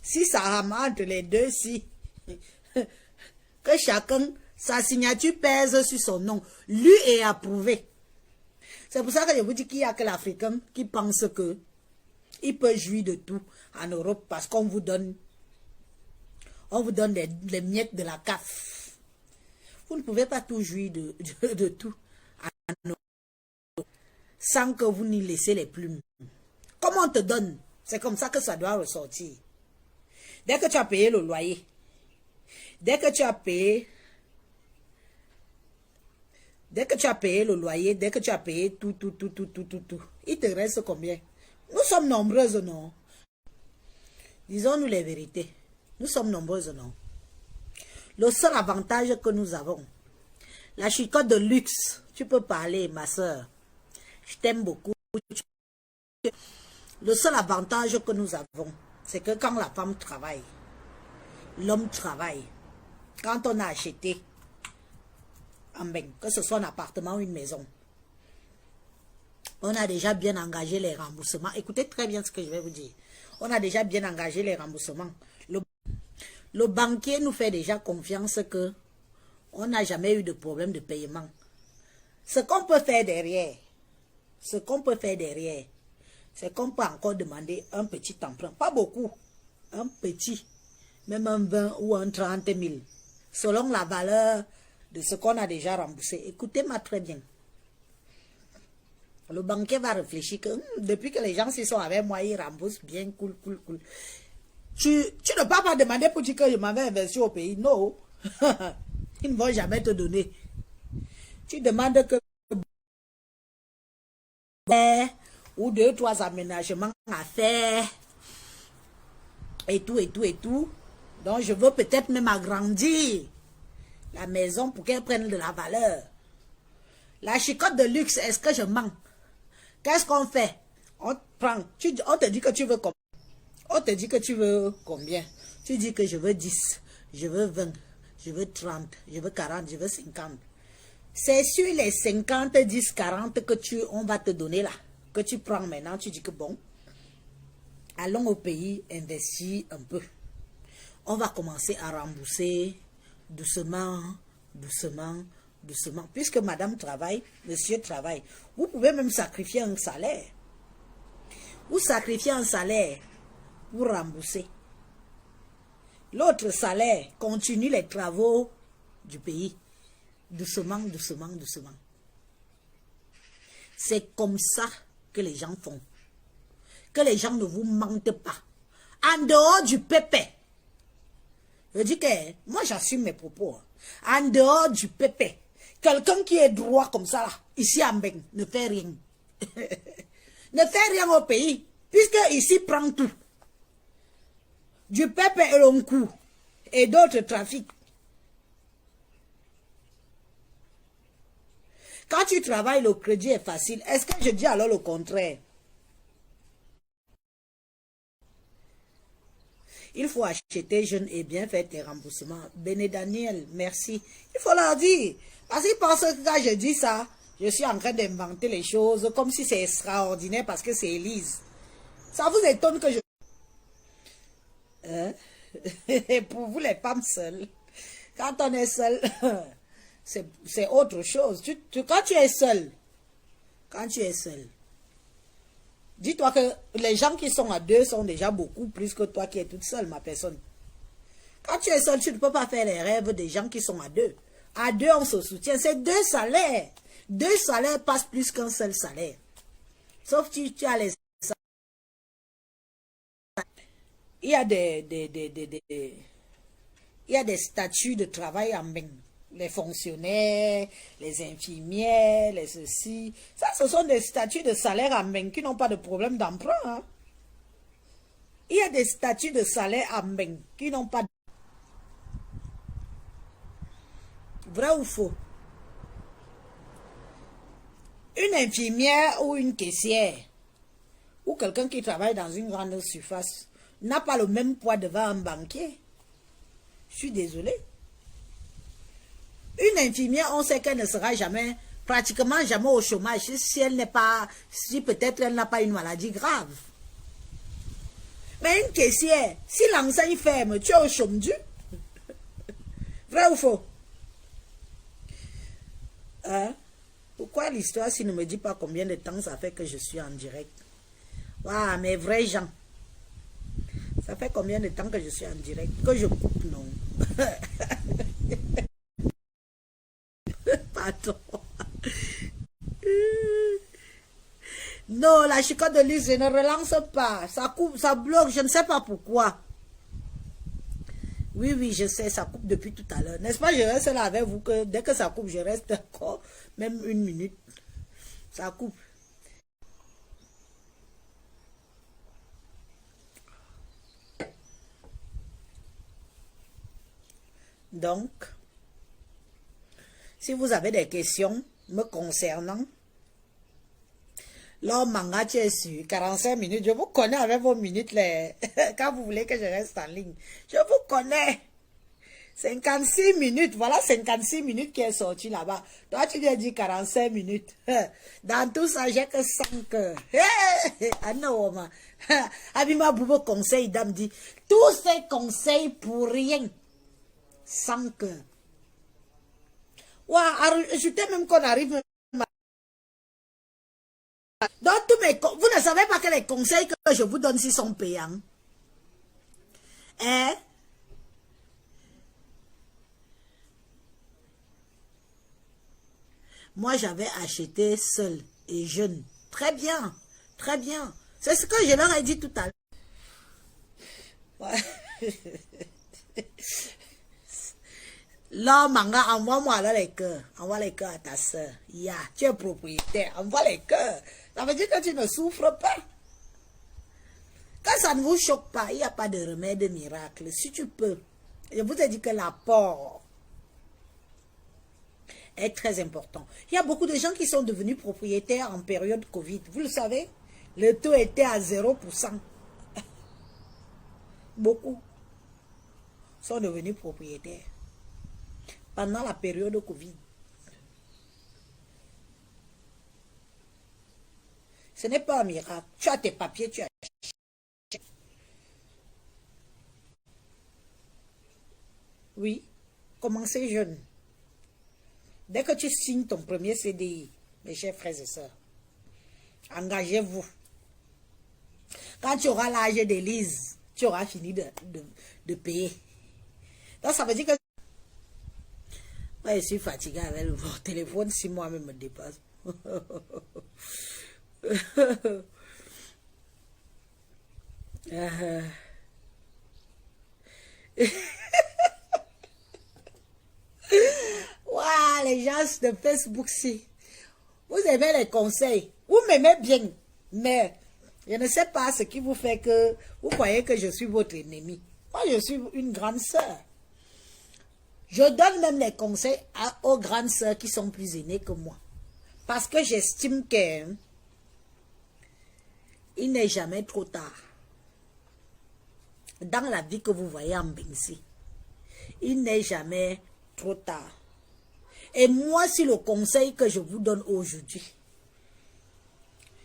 si ça rame entre les deux, si, que chacun, sa signature pèse sur son nom. Lui est approuvé. C'est pour ça que je vous dis qu'il n'y a que l'Africain qui pense que il peut jouir de tout en Europe parce qu'on vous donne, les miettes de la CAF. Vous ne pouvez pas tout jouir de tout en Europe sans que vous n'y laissez les plumes. Comment on te donne, c'est comme ça que ça doit ressortir. Dès que tu as payé le loyer, dès que tu as payé le loyer, dès que tu as payé tout, il te reste combien? Nous sommes nombreuses, non? Disons-nous les vérités. Nous sommes nombreuses, non? Le seul avantage que nous avons, la chicotte de luxe, tu peux parler, ma soeur. Je t'aime beaucoup. Le seul avantage que nous avons, c'est que quand la femme travaille, l'homme travaille. Quand on a acheté, que ce soit un appartement ou une maison, on a déjà bien engagé les remboursements. Écoutez très bien ce que je vais vous dire. On a déjà bien engagé les remboursements. Le banquier nous fait déjà confiance que on n'a jamais eu de problème de paiement. Ce qu'on peut faire derrière, c'est qu'on peut encore demander un petit emprunt. Pas beaucoup, un petit, même un 20 ou un 30 000, selon la valeur de ce qu'on a déjà remboursé. Écoutez-moi très bien. Le banquier va réfléchir que depuis que les gens s'y sont avec moi, ils remboursent bien, cool. Tu ne peux pas demander pour dire que je m'avais investi au pays. Non. Ils ne vont jamais te donner. Tu demandes que ou 2 ou 3 aménagements à faire et tout. Donc je veux peut-être même agrandir la maison pour qu'elle prenne de la valeur. La chicotte de luxe, est-ce que je mens? Qu'est-ce qu'on fait? On prend, on te dit que tu veux combien? On te dit que tu veux combien? Tu dis que je veux 10, je veux 20, je veux 30, je veux 40, je veux 50. C'est sur les 50, 10, 40 que on va te donner là, que tu prends maintenant. Tu dis que bon, allons au pays, investir un peu. On va commencer à rembourser doucement. Puisque madame travaille, monsieur travaille. Vous pouvez même sacrifier un salaire. Vous sacrifiez un salaire pour rembourser. L'autre salaire continue les travaux du pays. Doucement. C'est comme ça que les gens font. Que les gens ne vous mentent pas. En dehors du pépé. Je dis que moi j'assume mes propos. En dehors du pépé. Quelqu'un qui est droit comme ça, là, ici à Mbeng, ne fait rien. Ne fait rien au pays, puisque ici prend tout. Du pépé et l'oncoup et d'autres trafics. Quand tu travailles, le crédit est facile. Est-ce que je dis alors le contraire? Il faut acheter jeune et bien faire tes remboursements. Béné Daniel, merci. Il faut leur dire. Parce qu'ils pensent que quand je dis ça, je suis en train d'inventer les choses comme si c'est extraordinaire parce que c'est Élise. Ça vous étonne que je... Hein? Pour vous les femmes seules, quand on est seul, c'est autre chose. Quand tu es seul, dis-toi que les gens qui sont à deux sont déjà beaucoup plus que toi qui es toute seule, ma personne. Quand tu es seul, tu ne peux pas faire les rêves des gens qui sont à deux. À deux, on se soutient. C'est 2 salaires. 2 salaires passent plus qu'un seul salaire. Sauf que tu as les... Il y a des statuts de travail en Mbeng. Les fonctionnaires, les infirmières, les ceci. Ça, ce sont des statuts de salaire à main qui n'ont pas de problème d'emprunt. Hein. Il y a des statuts de salaire à main qui n'ont pas de... Vrai ou faux? Une infirmière ou une caissière ou quelqu'un qui travaille dans une grande surface n'a pas le même poids devant un banquier. Je suis désolée. Une infirmière, on sait qu'elle ne sera jamais, pratiquement jamais au chômage si elle n'est pas, si peut-être elle n'a pas une maladie grave. Mais une caissière, si l'enseigne ferme, tu es au chômage. Vrai ou faux? Hein? Pourquoi l'histoire s'il ne me dit pas combien de temps ça fait que je suis en direct? Waouh, mes vrais gens. Ça fait combien de temps que je suis en direct? Que je coupe, non? Pardon. Non, la chicotte de Lise, je ne relance pas. Ça coupe, ça bloque, je ne sais pas pourquoi. Oui, oui, je sais, ça coupe depuis tout à l'heure. N'est-ce pas, je reste là avec vous, que dès que ça coupe, je reste encore, même une minute. Ça coupe. Donc, si vous avez des questions me concernant, l'homme manga, tu es sur 45 minutes. Je vous connais avec vos minutes, les... quand vous voulez que je reste en ligne. Je vous connais. 56 minutes, voilà 56 minutes qui est sorti là-bas. Toi, tu lui as dit 45 minutes. Dans tout ça, j'ai que 5 heures. Ah non, man. Abima Boubo conseil, dame dit, tous ces conseils pour rien. 5 heures. Ouais, ajoutez même qu'on arrive. Donc, vous ne savez pas que les conseils que je vous donne si sont payants. Hein? Moi, j'avais acheté seul et jeune. Très bien, très bien. C'est ce que je leur ai dit tout à l'heure. Ouais. Là, manga, envoie-moi là les cœurs. Envoie les cœurs à ta soeur. Ya, tu es propriétaire. Envoie les cœurs. Ça veut dire que tu ne souffres pas. Quand ça ne vous choque pas, il n'y a pas de remède miracle. Si tu peux, je vous ai dit que l'apport est très important. Il y a beaucoup de gens qui sont devenus propriétaires en période Covid. Vous le savez, le taux était à 0%. Beaucoup sont devenus propriétaires pendant la période Covid. Ce n'est pas un miracle. Tu as tes papiers, tu as... Oui, commencez jeune. Dès que tu signes ton premier CDI, mes chers frères et sœurs, engagez-vous. Quand tu auras l'âge d'Élise, tu auras fini de payer. Donc ça veut dire que... Moi, je suis fatiguée avec le téléphone si moi-même me dépasse. Waouh, les gens de Facebook, si. Vous aimez les conseils. Vous m'aimez bien. Mais je ne sais pas ce qui vous fait que vous croyez que je suis votre ennemi. Moi, je suis une grande sœur. Je donne même les conseils aux grandes sœurs qui sont plus aînées que moi. Parce que j'estime que il n'est jamais trop tard. Dans la vie que vous voyez en Bensi, il n'est jamais trop tard. Et moi, si le conseil que je vous donne aujourd'hui,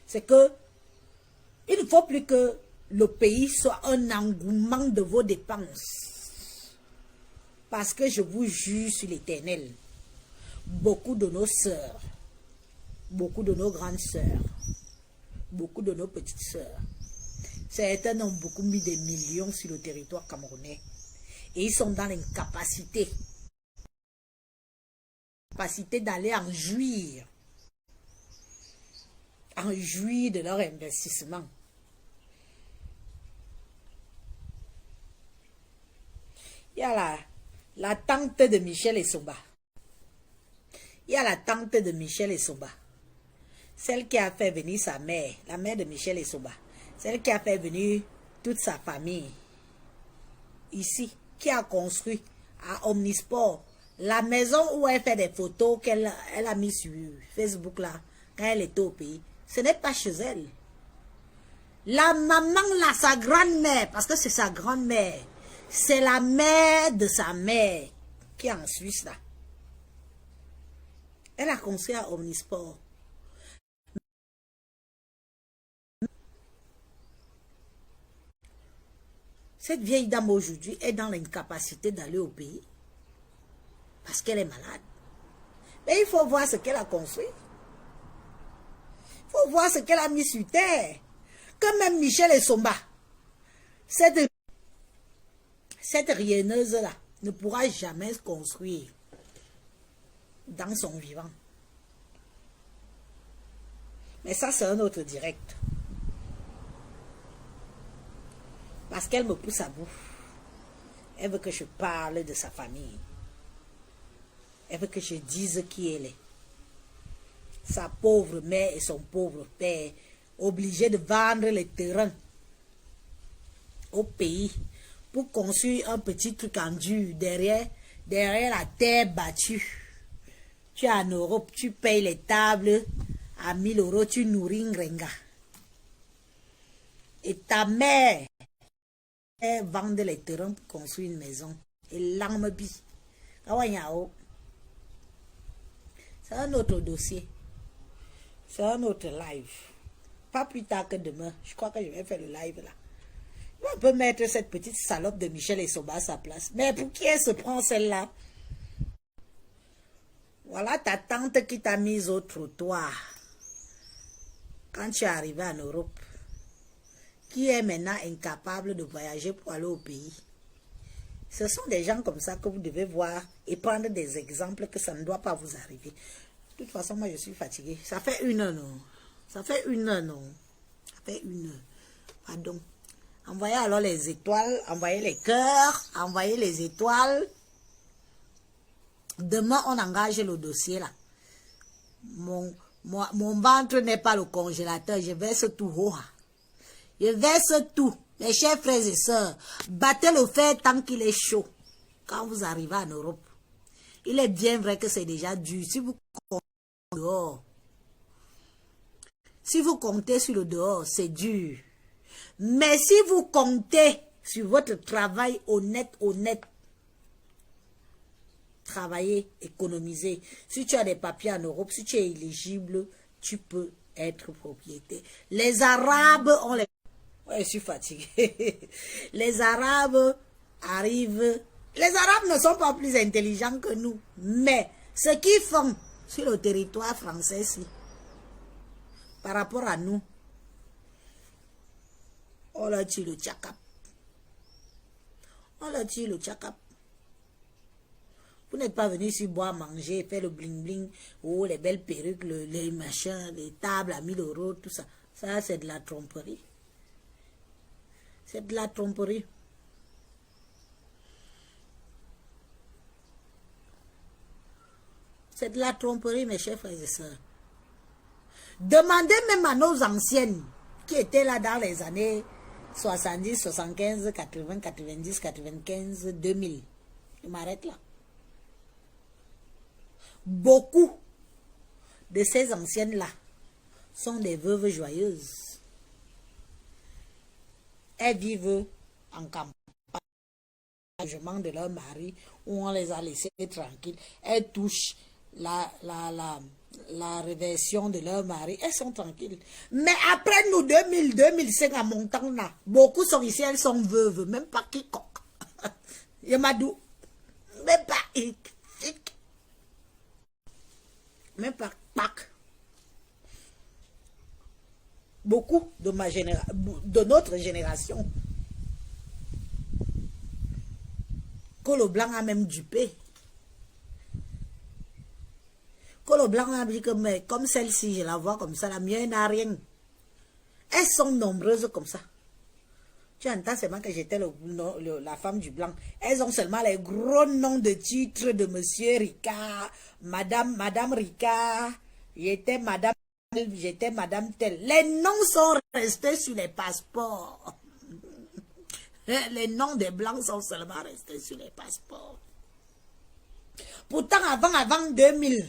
c'est que il ne faut plus que le pays soit un engouement de vos dépenses. Parce que je vous jure sur l'Éternel, beaucoup de nos sœurs, beaucoup de nos grandes sœurs, beaucoup de nos petites sœurs, certains ont beaucoup mis des millions sur le territoire camerounais. Et ils sont dans l'incapacité d'aller en jouir de leur investissement. Il y a la tante de Michel Essomba. Il y a la tante de Michel Essoba. Celle qui a fait venir sa mère, la mère de Michel Essoba. Celle qui a fait venir toute sa famille. Ici, qui a construit à Omnisport la maison où elle fait des photos qu'elle a mis sur Facebook là, quand elle était au pays. Ce n'est pas chez elle. La maman là, sa grand-mère, parce que c'est sa grand-mère, c'est la mère de sa mère qui est en Suisse là. Elle a construit à Omnisport. Cette vieille dame aujourd'hui est dans l'incapacité d'aller au pays parce qu'elle est malade. Mais il faut voir ce qu'elle a construit. Il faut voir ce qu'elle a mis sur terre. Que même Michel Essoba, cette rieneuse-là, ne pourra jamais se construire dans son vivant. Mais ça, c'est un autre direct. Parce qu'elle me pousse à bout. Elle veut que je parle de sa famille. Elle veut que je dise qui elle est. Sa pauvre mère et son pauvre père, obligés de vendre les terrains au pays pour construire un petit truc en dur derrière la terre battue. Tu es en Europe, tu payes les tables à 1000 €, tu nourris un renga. Et ta mère vend les terrains pour construire une maison. Et l'arme bi. C'est un autre dossier. C'est un autre live. Pas plus tard que demain. Je crois que je vais faire le live là. On peut mettre cette petite salope de Michel Essoba à sa place. Mais pour qui elle se prend celle-là? Voilà ta tante qui t'a mise au trottoir. Quand tu es arrivé en Europe. Qui est maintenant incapable de voyager pour aller au pays. Ce sont des gens comme ça que vous devez voir et prendre des exemples que ça ne doit pas vous arriver. De toute façon, moi je suis fatiguée. Ça fait 1 heure, non? Ça fait 1 heure, non? Ça fait 1 heure. Pardon. Envoyez alors les étoiles, envoyez les cœurs, envoyez les étoiles. Demain, on engage le dossier là. Mon ventre n'est pas le congélateur, je verse tout haut. Je verse tout. Mes chers frères et sœurs, battez le fer tant qu'il est chaud. Quand vous arrivez en Europe, il est bien vrai que c'est déjà dur. Si vous comptez dehors, si vous comptez sur le dehors, c'est dur. Mais si vous comptez sur votre travail honnête, travailler, économiser. Si tu as des papiers en Europe, si tu es éligible, tu peux être propriétaire. Les Arabes ont les... Ouais, je suis fatiguée. Les Arabes arrivent... Les Arabes ne sont pas plus intelligents que nous. Mais ce qu'ils font sur le territoire français, par rapport à nous, on leur tue le tchakap. On leur tue le tchakap. Vous n'êtes pas venu ici boire, manger, faire le bling-bling, oh, les belles perruques, les machins, les tables à 1000 €, tout ça. Ça, c'est de la tromperie. C'est de la tromperie. C'est de la tromperie, mes chers frères et sœurs. Demandez même à nos anciennes qui étaient là dans les années 70, 75, 80, 90, 95, 2000. Je m'arrête là. Beaucoup de ces anciennes-là sont des veuves joyeuses. Elles vivent en campagne de leur mari où on les a laissées tranquilles. Elles touchent la réversion de leur mari. Elles sont tranquilles. Mais après nous, 2000, 2005 à mon temps là, beaucoup sont ici, elles sont veuves, même pas quiconque. Yamadou, même pas même pas Pâques. Beaucoup de de notre génération. Colo Blanc a même dupé. Colo Blanc a dit que mais comme celle-ci, je la vois comme ça, la mienne n'a rien. Elles sont nombreuses comme ça. Tu entends seulement que j'étais la femme du blanc. Elles ont seulement les gros noms de titres de Monsieur Ricard, Madame Ricard, j'étais Madame telle. Les noms sont restés sur les passeports. Les noms des blancs sont seulement restés sur les passeports. Pourtant, avant 2000,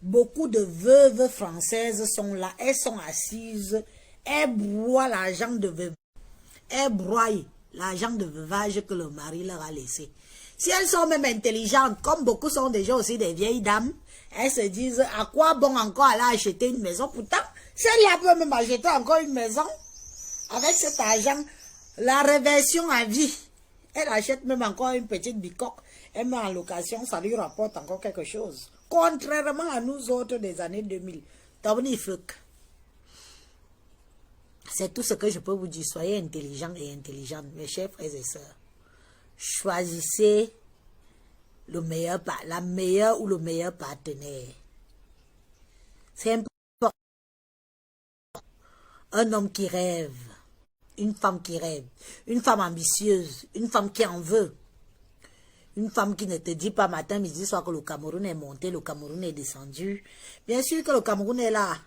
beaucoup de veuves françaises sont là. Elles sont assises. Elles broient l'argent de veuvage. Elles broient l'argent de veuvage que le mari leur a laissé. Si elles sont même intelligentes, comme beaucoup sont déjà aussi des vieilles dames, elles se disent à quoi bon encore aller acheter une maison. Pourtant, si elle peut même acheter encore une maison, avec cet argent, la réversion à vie, elle achète même encore une petite bicoque, elle met en location, ça lui rapporte encore quelque chose. Contrairement à nous autres des années 2000. C'est tout ce que je peux vous dire. Soyez intelligents et intelligentes, mes chers frères et sœurs. Choisissez la meilleure ou le meilleur partenaire. C'est important. Un homme qui rêve, une femme qui rêve, une femme ambitieuse, une femme qui en veut. Une femme qui ne te dit pas matin, midi, soir que le Cameroun est monté, le Cameroun est descendu. Bien sûr que le Cameroun est là.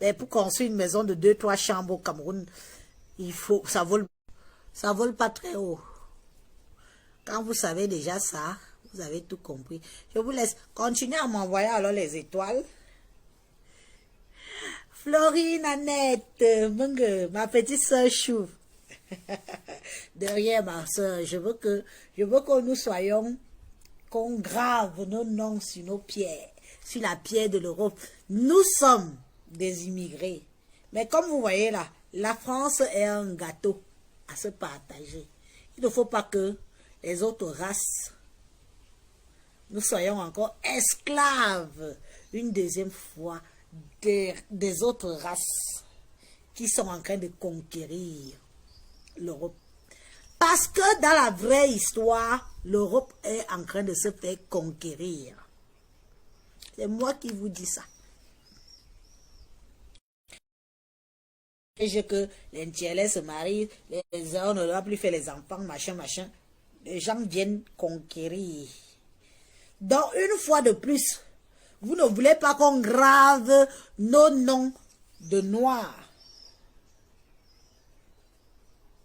Mais pour construire une maison de 2-3 chambres au Cameroun, il faut, ça vole pas très haut. Quand vous savez déjà ça, vous avez tout compris. Je vous laisse continuer à m'envoyer alors les étoiles. Florine, Annette, ma petite soeur Chou. Derrière ma soeur, je veux que nous soyons, qu'on grave nos noms sur nos pierres, sur la pierre de l'Europe. Nous sommes des immigrés. Mais comme vous voyez là, la France est un gâteau à se partager. Il ne faut pas que les autres races, nous soyons encore esclaves une deuxième fois des autres races qui sont en train de conquérir l'Europe. Parce que dans la vraie histoire, l'Europe est en train de se faire conquérir. C'est moi qui vous dis ça. Et que les Nthiélés se marient, les hommes ne doivent plus faire les enfants, machin. Les gens viennent conquérir. Donc, une fois de plus, vous ne voulez pas qu'on grave nos noms de noirs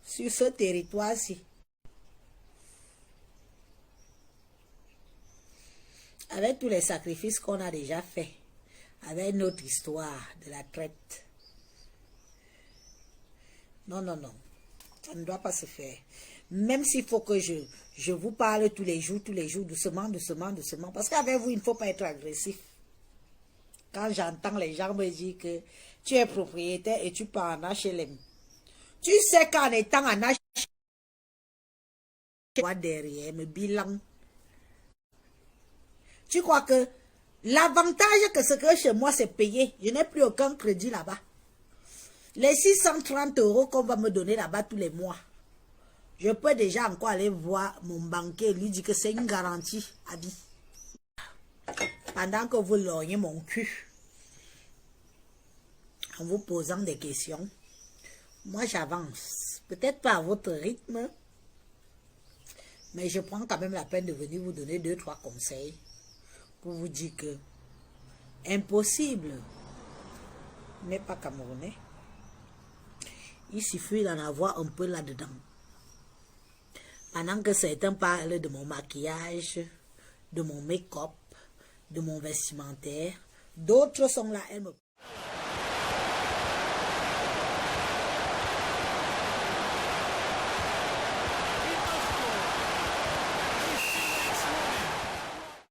sur ce territoire-ci. Avec tous les sacrifices qu'on a déjà faits, avec notre histoire de la traite. Non, ça ne doit pas se faire. Même s'il faut que je vous parle tous les jours, doucement, parce qu'avec vous, il ne faut pas être agressif. Quand j'entends les gens me dire que tu es propriétaire et tu pars en HLM, tu sais qu'en étant en HLM, derrière me bilan. Tu crois que l'avantage que ce que chez moi c'est payé, je n'ai plus aucun crédit là-bas. Les 630 € qu'on va me donner là-bas tous les mois, je peux déjà encore aller voir mon banquier et lui dire que c'est une garantie à vie. Pendant que vous lorgnez mon cul, en vous posant des questions, moi j'avance. Peut-être pas à votre rythme, mais je prends quand même la peine de venir vous donner 2-3 conseils pour vous dire que impossible n'est pas camerounais. Il suffit d'en avoir un peu là-dedans. Pendant que certains parlent de mon maquillage, de mon make-up, de mon vestimentaire, d'autres sont là, elles me